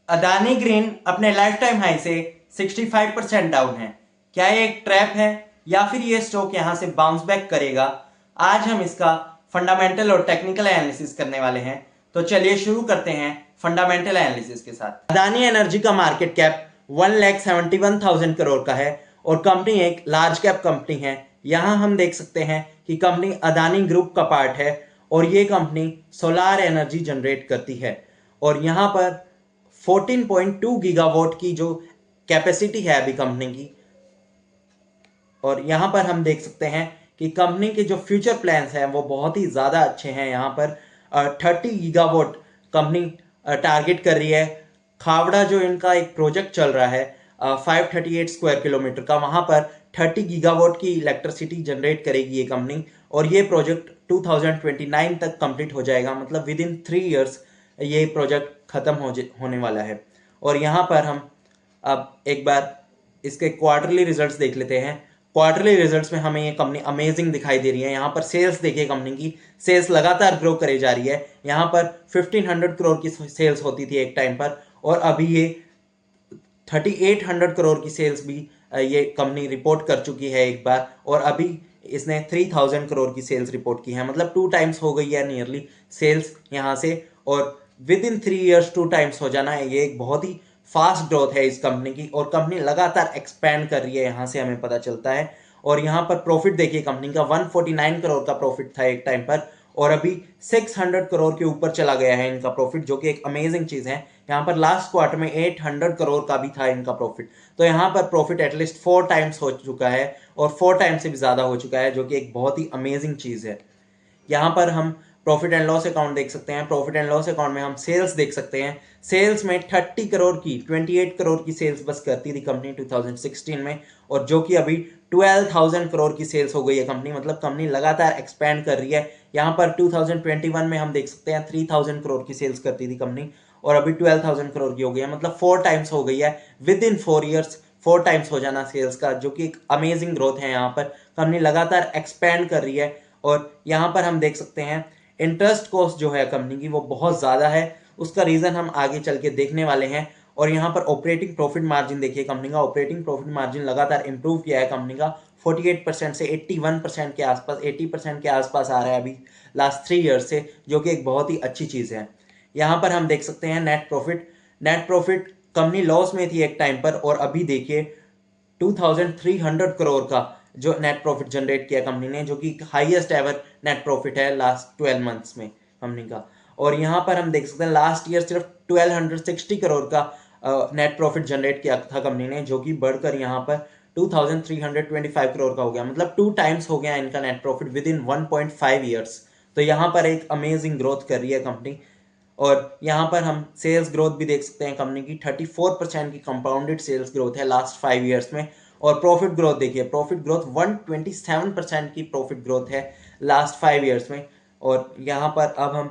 Adani green अपने life time high से 65% down है। क्या ये एक ट्रैप है या फिर ये स्टॉक यहां से बाउंस बैक करेगा? आज हम इसका फंडामेंटल और टेक्निकल एनालिसिस करने वाले हैं। तो चलिए शुरू करते हैं फंडामेंटल एनालिसिस के साथ। अदानी एनर्जी का मार्केट कैप 1,71,000 करोड़ का है और कंपनी एक लार्ज कैप कंपनी है। यहां हम देख सकते हैं कि कंपनी अदानी ग्रुप का पार्ट है और ये कंपनी सोलार एनर्जी जनरेट करती है और यहाँ पर 14.2 गीगावाट की जो कैपेसिटी है अभी कंपनी की। और यहाँ पर हम देख सकते हैं कि कंपनी के जो फ्यूचर प्लान्स हैं वो बहुत ही ज़्यादा अच्छे हैं। यहाँ पर 30 गीगावाट कंपनी टारगेट कर रही है। खावड़ा जो इनका एक प्रोजेक्ट चल रहा है 538 स्क्वायर किलोमीटर का, वहाँ पर 30 गीगावाट की इलेक्ट्रिसिटी जनरेट करेगी ये कंपनी और ये प्रोजेक्ट 2029 तक कंप्लीट हो जाएगा। मतलब विद इन 3 इयर्स ये प्रोजेक्ट खत्म होने वाला है। और यहाँ पर हम अब एक बार इसके क्वार्टरली रिजल्ट्स देख लेते हैं। क्वार्टरली रिजल्ट्स में हमें ये कंपनी अमेजिंग दिखाई दे रही है। यहाँ पर सेल्स देखिए, कंपनी की सेल्स लगातार ग्रो करे जा रही है। यहाँ पर 1500 करोड़ की सेल्स होती थी एक टाइम पर और अभी ये 3800 करोड़ की सेल्स भी ये कंपनी रिपोर्ट कर चुकी है एक बार और अभी इसने 3000 करोड़ की सेल्स रिपोर्ट की है। मतलब 2 टाइम्स हो गई है नियरली सेल्स यहाँ से और विद इन 3 इयर्स 2 टाइम्स हो जाना है। ये एक बहुत ही फास्ट ग्रोथ है इस कंपनी की और कंपनी लगातार एक्सपैंड कर रही है, यहाँ से हमें पता चलता है। और यहाँ पर प्रॉफिट देखिए, कंपनी का 149 करोड़ का प्रॉफिट था एक टाइम पर और अभी 600 करोड़ के ऊपर चला गया है इनका प्रॉफिट, जो कि एक अमेजिंग चीज है। यहाँ पर लास्ट क्वार्टर में 800 करोड़ का भी था इनका प्रॉफिट। तो यहाँ पर प्रॉफिट एटलीस्ट 4 टाइम्स हो चुका है और 4 टाइम्स से भी ज्यादा हो चुका है, जो कि एक बहुत ही अमेजिंग चीज है। यहाँ पर हम प्रॉफिट एंड लॉस अकाउंट देख सकते हैं। प्रॉफिट एंड लॉस अकाउंट में हम सेल्स देख सकते हैं। सेल्स में 30 करोड़ की 28 करोड़ की सेल्स बस करती थी कंपनी 2016 में और जो कि अभी 12,000 करोड़ की सेल्स हो गई है कंपनी। मतलब कंपनी लगातार एक्सपैंड कर रही है। यहाँ पर 2021 में हम देख सकते हैं 3,000 करोड़ की सेल्स करती थी कंपनी और अभी 12,000 करोड़ की हो गई है। मतलब 4 टाइम्स हो गई है विद इन 4 ईयर्स। 4 टाइम्स हो जाना सेल्स का, जो कि एक अमेजिंग ग्रोथ है। यहाँ पर कंपनी लगातार एक्सपैंड कर रही है और यहाँ पर हम देख सकते हैं इंटरेस्ट कॉस्ट जो है कंपनी की वो बहुत ज़्यादा है। उसका रीज़न हम आगे चल के देखने वाले हैं। और यहाँ पर ऑपरेटिंग प्रॉफिट मार्जिन देखिए, कंपनी का ऑपरेटिंग प्रॉफिट मार्जिन लगातार इंप्रूव किया है कंपनी का 48% से 81% के आसपास, 80% के आसपास आ रहा है अभी लास्ट 3 ईयर्स से, जो कि एक बहुत ही अच्छी चीज़ है। यहाँ पर हम देख सकते हैं net profit. Net profit company loss में थी एक टाइम पर और अभी देखिए 2300 करोड़ का जो नेट प्रॉफिट जनरेट किया कंपनी ने, जो कि हाईएस्ट एवर नेट प्रॉफिट है लास्ट 12 मंथ्स में कंपनी का। और यहाँ पर हम देख सकते हैं लास्ट ईयर सिर्फ 1260 करोड़ का नेट प्रॉफिट जनरेट किया था कंपनी ने, जो कि बढ़कर यहाँ पर 2325 करोड़ का हो गया। मतलब 2 टाइम्स हो गया इनका net profit with in 1.5 years. तो यहाँ पर एक अमेजिंग ग्रोथ कर रही है कंपनी। और यहाँ पर हम सेल्स ग्रोथ भी देख सकते हैं कंपनी की 34% की कंपाउंडेड सेल्स ग्रोथ है लास्ट 5 ईयर्स में। और प्रॉफिट ग्रोथ देखिए, प्रॉफिट ग्रोथ 127% की प्रॉफिट ग्रोथ है लास्ट 5 ईयर्स में। और यहाँ पर अब हम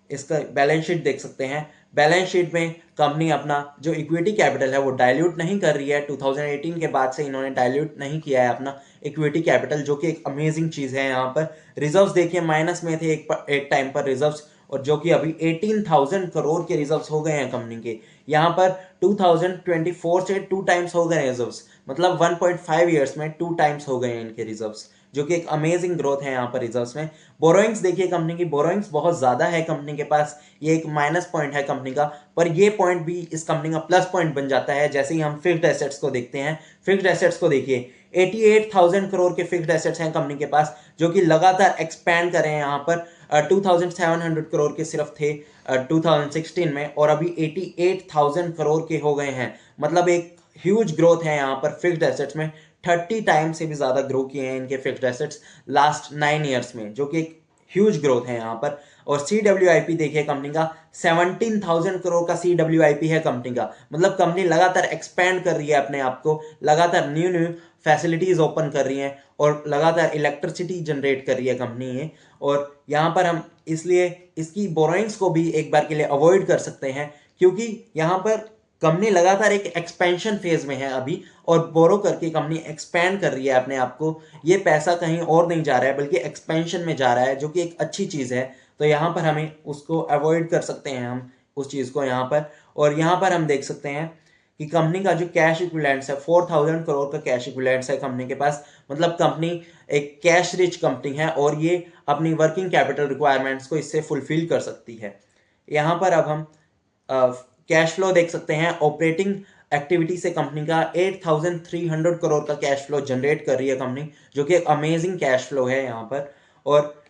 इसका बैलेंस शीट देख सकते हैं। बैलेंस शीट में कंपनी अपना जो इक्विटी कैपिटल है वो डाइल्यूट नहीं कर रही है। 2018 के बाद से इन्होंने डाइल्यूट नहीं किया है अपना इक्विटी कैपिटल, जो कि एक अमेजिंग चीज़ है। यहाँ पर रिजर्व्स देखिए, माइनस में थे एक टाइम पर रिजर्व्स, और जो कि अभी 18,000 करोड़ के रिजर्व्स हो गए हैं कंपनी के। यहाँ पर 2024 से 2 टाइम्स हो गए रिजर्व्स। मतलब 1.5 ईयर्स में 2 टाइम्स हो गए हैं इनके रिजर्व्स, जो कि एक अमेजिंग ग्रोथ है यहाँ पर रिजर्व्स में। बोरोइंग्स देखिए, कंपनी की बोरोइंग्स बहुत ज़्यादा है कंपनी के पास। ये एक माइनस पॉइंट है कंपनी का, पर ये पॉइंट भी इस कंपनी का प्लस पॉइंट बन जाता है जैसे ही हम फिक्स्ड एसेट्स को देखते हैं। फिक्स्ड एसेट्स को देखिए, 88,000 करोड़ के फिक्स्ड एसेट्स हैं कंपनी के पास, जो कि लगातार एक्सपैंड कर रहे हैं। यहाँ पर 2,700 करोड़ के सिर्फ थे 2016 में और अभी 88,000 करोड़ के हो गए हैं। मतलब एक ह्यूज ग्रोथ है यहाँ पर फिक्स्ड एसेट्स में। 30 टाइम से भी ज़्यादा ग्रो किए हैं इनके फिक्स्ड एसेट्स लास्ट 9 ईयर्स में, जो कि एक ह्यूज ग्रोथ है यहाँ पर। और CWIP देखिए कंपनी का 17,000 करोड़ का CWIP है कंपनी का। मतलब कंपनी लगातार एक्सपैंड कर रही है अपने आप को, लगातार न्यू न्यू फैसिलिटीज़ ओपन कर रही है और लगातार इलेक्ट्रिसिटी जनरेट कर रही है कंपनी ये। और यहाँ पर हम इसलिए इसकी बोरोइंग्स को भी एक बार के लिए अवॉइड कर सकते हैं, क्योंकि यहाँ पर कंपनी लगातार एक एक्सपेंशन फेज में है अभी और बोरो करके कंपनी एक्सपैंड कर रही है अपने आप को। ये पैसा कहीं और नहीं जा रहा है बल्कि एक्सपेंशन में जा रहा है, जो कि एक अच्छी चीज़ है। तो यहाँ पर हमें उसको अवॉइड कर सकते हैं हम उस चीज़ को यहाँ पर। और यहाँ पर हम देख सकते हैं कि कंपनी का जो कैश इक्विवेलेंट्स है 4000 करोड़ का कैश इक्विवेलेंट्स है कंपनी के पास। मतलब कंपनी एक कैश रिच कंपनी है और ये अपनी वर्किंग कैपिटल रिक्वायरमेंट्स को इससे फुलफिल कर सकती है। यहाँ पर अब हम कैश फ्लो देख सकते हैं। ऑपरेटिंग एक्टिविटी से कंपनी का 8300 करोड़ का कैश फ्लो जनरेट कर रही है कंपनी, जो कि एक अमेजिंग कैश फ्लो है यहाँ पर। और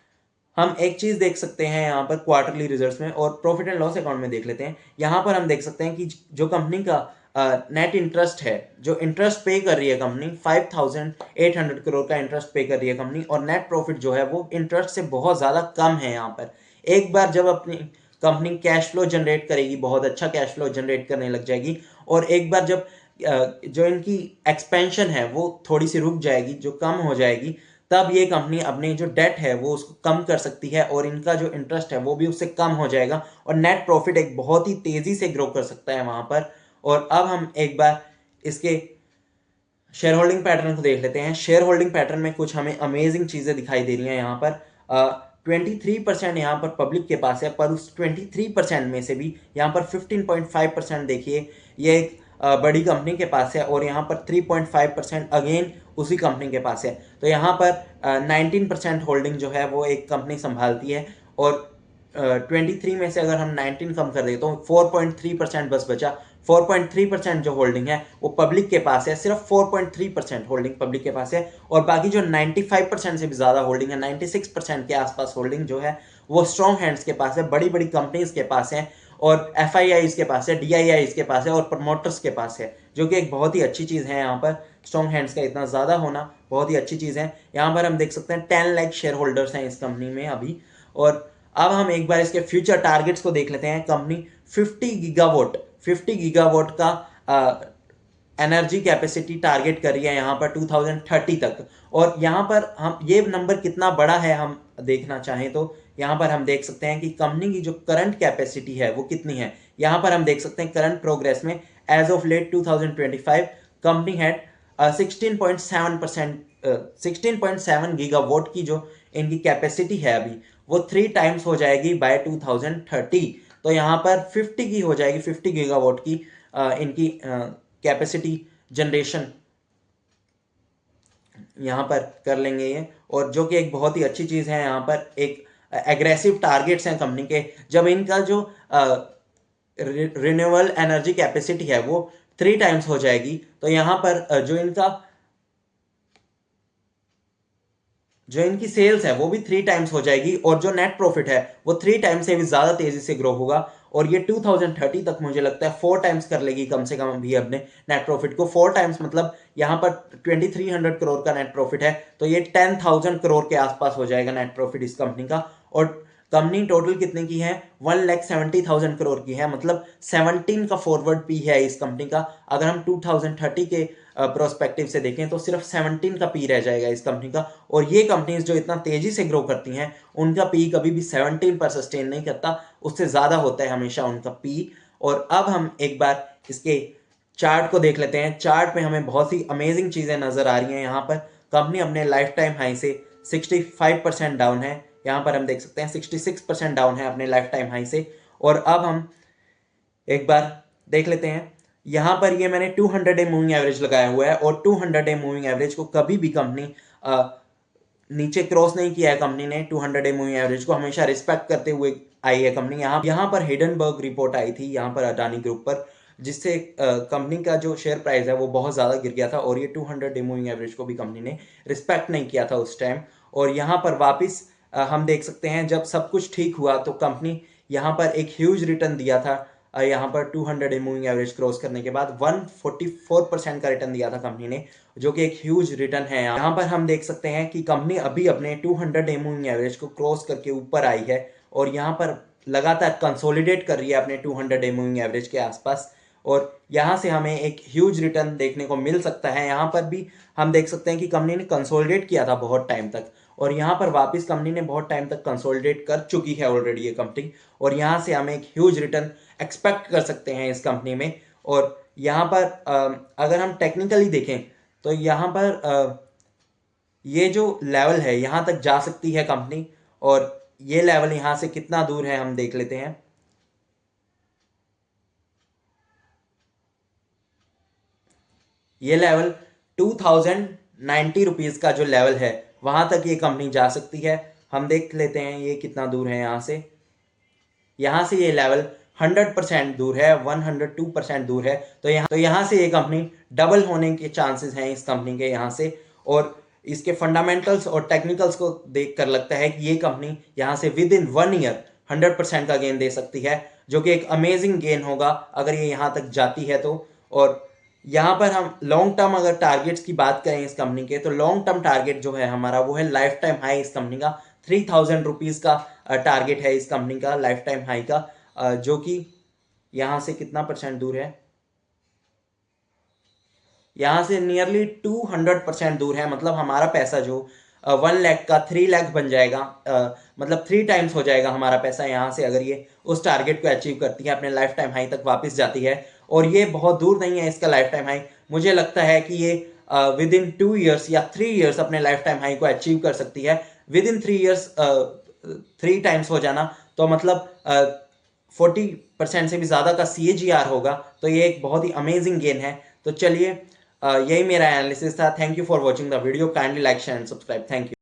हम एक चीज देख सकते हैं यहाँ पर क्वार्टरली रिजल्ट्स में और प्रॉफिट एंड लॉस अकाउंट में देख लेते हैं। यहाँ पर हम देख सकते हैं कि जो कंपनी का नेट इंटरेस्ट है, जो इंटरेस्ट पे कर रही है कंपनी 5800 करोड़ का इंटरेस्ट पे कर रही है कंपनी, और नेट प्रॉफिट जो है वो इंटरेस्ट से बहुत ज़्यादा कम है यहाँ पर। एक बार जब अपनी कंपनी कैश फ्लो जनरेट करेगी, बहुत अच्छा कैश फ्लो जनरेट करने लग जाएगी, और एक बार जब जो इनकी एक्सपेंशन है वो थोड़ी सी रुक जाएगी, जो कम हो जाएगी, तब ये कंपनी अपने जो डेट है वो उसको कम कर सकती है और इनका जो इंटरेस्ट है वो भी उससे कम हो जाएगा और नेट प्रॉफिट एक बहुत ही तेजी से ग्रो कर सकता है वहां पर। और अब हम एक बार इसके शेयर होल्डिंग पैटर्न को देख लेते हैं। शेयर होल्डिंग पैटर्न में कुछ हमें अमेजिंग चीजें दिखाई दे रही हैं यहाँ पर। 23% यहाँ पर पब्लिक के पास है, पर उस 23% में से भी यहाँ पर 15.5% देखिए ये एक बड़ी कंपनी के पास है, और यहाँ पर 3.5% अगेन उसी कंपनी के पास है। तो यहाँ पर 19% होल्डिंग जो है वो एक कंपनी संभालती है, और 23 में से अगर हम 19 कम कर दें तो 4.3% बस बचा। 4.3% जो होल्डिंग है वो पब्लिक के पास है, सिर्फ 4.3% होल्डिंग पब्लिक के पास है, और बाकी जो 95% से भी ज़्यादा होल्डिंग है, 96% के आसपास होल्डिंग जो है वो स्ट्रॉन्ग हैंड्स के पास है, बड़ी बड़ी कंपनीज के पास है, और FIIs के पास है, DIIs के पास है, और प्रमोटर्स के पास है, जो कि एक बहुत ही अच्छी चीज़ है। यहाँ पर स्ट्रॉन्ग हैंड्स का इतना ज़्यादा होना बहुत ही अच्छी चीज़ है। यहाँ पर हम देख सकते हैं 10 लाख शेयर होल्डर्स हैं इस कंपनी में अभी। और अब हम एक बार इसके फ्यूचर टारगेट्स को देख लेते हैं। कंपनी 50 गीगावाट का एनर्जी कैपेसिटी टारगेट कर रही है यहाँ पर 2030 तक। और यहाँ पर हम ये नंबर कितना बड़ा है हम देखना चाहें तो यहाँ पर हम देख सकते हैं कि कंपनी की जो करंट कैपेसिटी है वो कितनी है। यहाँ पर हम देख सकते हैं करंट प्रोग्रेस में as of late 2025 company had 16.7 gigawatt की जो इनकी कैपेसिटी है अभी वो 3 टाइम्स हो जाएगी बाय 2030। तो यहाँ पर 50 की हो जाएगी, 50 गीगावाट की इनकी कैपेसिटी जनरेशन यहाँ पर कर लेंगे ये, और जो कि एक बहुत ही अच्छी चीज़ है। यहाँ पर एक एग्रेसिव टारगेट्स हैं कंपनी के। जब इनका जो रिन्यूएबल एनर्जी कैपेसिटी है वो 3 टाइम्स हो जाएगी, तो यहाँ पर जो इनकी सेल्स है वो भी 3 टाइम्स हो जाएगी, और जो नेट प्रॉफिट है वो 3 टाइम्स से भी ज़्यादा तेज़ी से ग्रो होगा। और ये 2030 तक मुझे लगता है 4 टाइम्स कर लेगी कम से कम भी अपने नेट प्रॉफिट को। 4 टाइम्स मतलब यहाँ पर 2300 करोड़ का नेट प्रॉफिट है, तो ये 10,000 करोड़ के आसपास हो जाएगा नेट प्रॉफिट इस कंपनी का। और कंपनी टोटल कितने की है, 1,70,000 करोड़ की है, मतलब 17 का फॉरवर्ड पी है इस कंपनी का। अगर हम 2030 के प्रोस्पेक्टिव से देखें तो सिर्फ 17 का पी रह जाएगा इस कंपनी का। और ये कंपनीज जो इतना तेजी से ग्रो करती हैं उनका पी कभी भी 17 पर सस्टेन नहीं करता, उससे ज़्यादा होता है हमेशा उनका पी। और अब हम एक बार इसके चार्ट को देख लेते हैं। चार्ट पे हमें बहुत ही अमेजिंग चीज़ें नज़र आ रही हैं। यहाँ पर कंपनी अपने लाइफ टाइम हाई से 65% डाउन है। यहाँ पर हम देख सकते हैं 66% डाउन है अपने लाइफ टाइम हाई से। और अब हम एक बार देख लेते हैं, यहाँ पर ये मैंने 200 डे मूविंग एवरेज लगाया हुआ है, और 200 डे मूविंग एवरेज को कभी भी कंपनी नीचे क्रॉस नहीं किया है। कंपनी ने 200 डे मूविंग एवरेज को हमेशा रिस्पेक्ट करते हुए आई है कंपनी। यहाँ पर हिडनबर्ग रिपोर्ट आई थी यहाँ पर अडानी ग्रुप पर, जिससे कंपनी का जो शेयर प्राइस है वो बहुत ज़्यादा गिर गया था, और ये 200 डे मूविंग एवरेज को भी कंपनी ने रिस्पेक्ट नहीं किया था उस टाइम। और यहाँ पर वापस हम देख सकते हैं जब सब कुछ ठीक हुआ तो कंपनी यहाँ पर एक ह्यूज रिटर्न दिया था। यहाँ पर 200 डे मूविंग एवरेज क्रॉस करने के बाद 144% का रिटर्न दिया था कंपनी ने, जो कि एक ह्यूज रिटर्न है। यहाँ पर हम देख सकते हैं कि कंपनी अभी अपने 200 डे मूविंग एवरेज को क्रॉस करके ऊपर आई है, और यहाँ पर लगातार कंसोलिडेट कर रही है अपने 200 डे मूविंग एवरेज के आसपास, और यहाँ से हमें एक ह्यूज रिटर्न देखने को मिल सकता है। यहाँ पर भी हम देख सकते हैं कि कंपनी ने कंसोलिडेट किया था बहुत टाइम तक, और यहाँ पर वापस कंपनी ने बहुत टाइम तक कंसोलिडेट कर चुकी है ऑलरेडी ये कंपनी, और यहाँ से हम एक ह्यूज रिटर्न एक्सपेक्ट कर सकते हैं इस कंपनी में। और यहाँ पर अगर हम टेक्निकली देखें तो यहाँ पर ये जो लेवल है यहाँ तक जा सकती है कंपनी, और ये लेवल यहाँ से कितना दूर है हम देख लेते हैं। ये लेवल 2090 रुपीज़ का जो लेवल है वहाँ तक ये कंपनी जा सकती है। हम देख लेते हैं ये कितना दूर है यहाँ से ये लेवल 100% दूर है, 102% दूर है। तो यहाँ से ये कंपनी डबल होने के चांसेस हैं इस कंपनी के यहाँ से। और इसके फंडामेंटल्स और टेक्निकल्स को देखकर लगता है कि ये कंपनी यहाँ से विद इन 1 ईयर 100% का गेन दे सकती है, जो कि एक अमेजिंग गेन होगा अगर ये यहाँ तक जाती है तो। और यहाँ पर हम लॉन्ग टर्म अगर टारगेट्स की बात करें इस कंपनी के, तो लॉन्ग टर्म टारगेट जो है हमारा वो है लाइफ टाइम हाई इस कंपनी का 3000 रुपीज़ का टारगेट है इस कंपनी का लाइफ टाइम हाई का, जो कि यहाँ से कितना परसेंट दूर है, यहाँ से नियरली 200% दूर है। मतलब हमारा पैसा जो 1 लाख का 3 लाख बन जाएगा, मतलब 3 टाइम्स हो जाएगा हमारा पैसा यहाँ से, अगर ये उस टारगेट को अचीव करती है, अपने लाइफ टाइम हाई तक वापस जाती है। और ये बहुत दूर नहीं है इसका लाइफ टाइम हाई। मुझे लगता है कि ये विद इन 2 ईयर्स या 3 ईयर्स अपने लाइफ टाइम हाई को अचीव कर सकती है। विद इन 3 ईयर्स 3 टाइम्स हो जाना तो मतलब 40% से भी ज़्यादा का CAGR होगा। तो ये एक बहुत ही अमेजिंग गेन है। तो चलिए यही मेरा एनालिसिस था। Thank you for watching the video. Kindly like share and subscribe. Thank you.